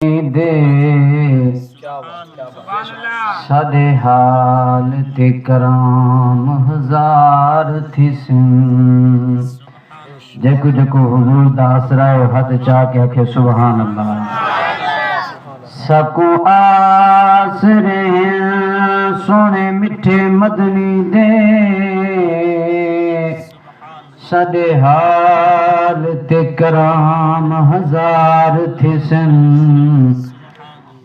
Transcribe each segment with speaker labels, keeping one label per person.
Speaker 1: دے سدے حال تے کرام ہزار تھسن جکو جکو حضور دا آسرا ہاتھ چاہ کے آکھے سبحان اللہ سکو آسرے سونے مٹھے مدنی دے سدے حال تے کرام ہزار تھسن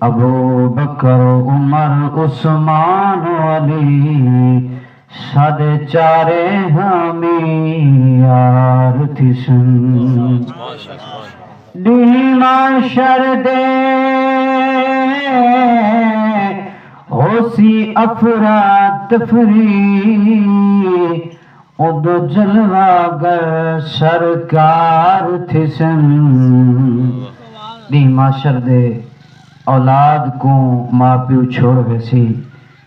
Speaker 1: ابو بکر عمر عثمان علی سدے چارے حامی یار تھسن معاشر دے ہوسی افراتفری ادو جلوہ گر سرکار تھسن دی معاشر دے اولاد کو ماں پیو چھوڑ ویسی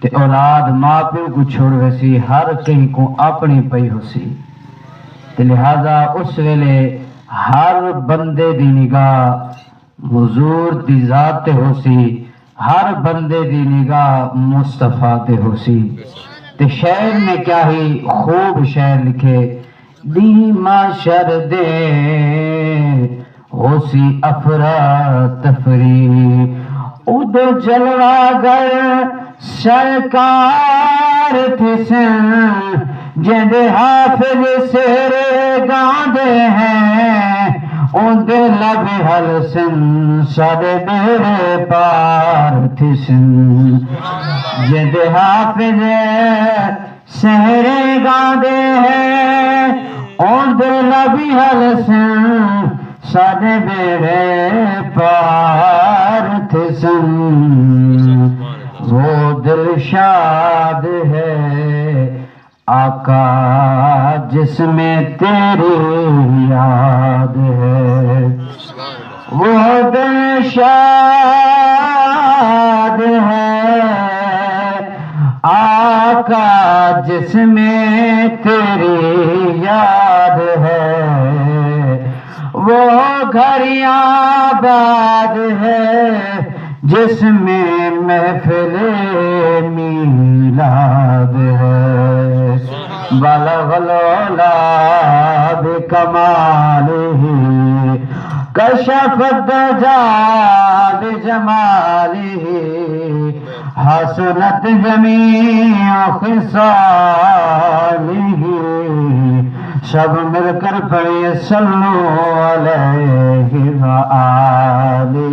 Speaker 1: تے اولاد ماں پیو کو چھوڑ ویسی ہر کہیں کو اپنی پئی ہو سی تے لہذا اس ویلے ہر بندے دی نگاہ حضور دی ذات تے ہو سی ہر بندے دی نگاہ مصطفیٰ تے ہو سی تے شعر میں کیا ہی خوب شعر لکھے دی معاشر دے ہو سی افراتفری ادو جلوہ گر سرکار تھسن جندے حافظ سیرے گاندے ہیں اندے لب حلسن سادے بیڑے پار تھسن جندے حافظ سیرے گاندے ہیں اندے لب حلسن سادے بیڑے پار تھسن وہ دل شاد ہے آقا جس میں تیری یاد ہے وہ دل شاد ہے آقا جس میں تیری یاد ہے وہ گھر آباد ہے جس میں محفل میلاد ہے بلغ العلا بکمالہ کشف الدجى بجمالہ حسنت جمیع خصالہ سب مل کر پڑھیں صلو علیہ وآلہ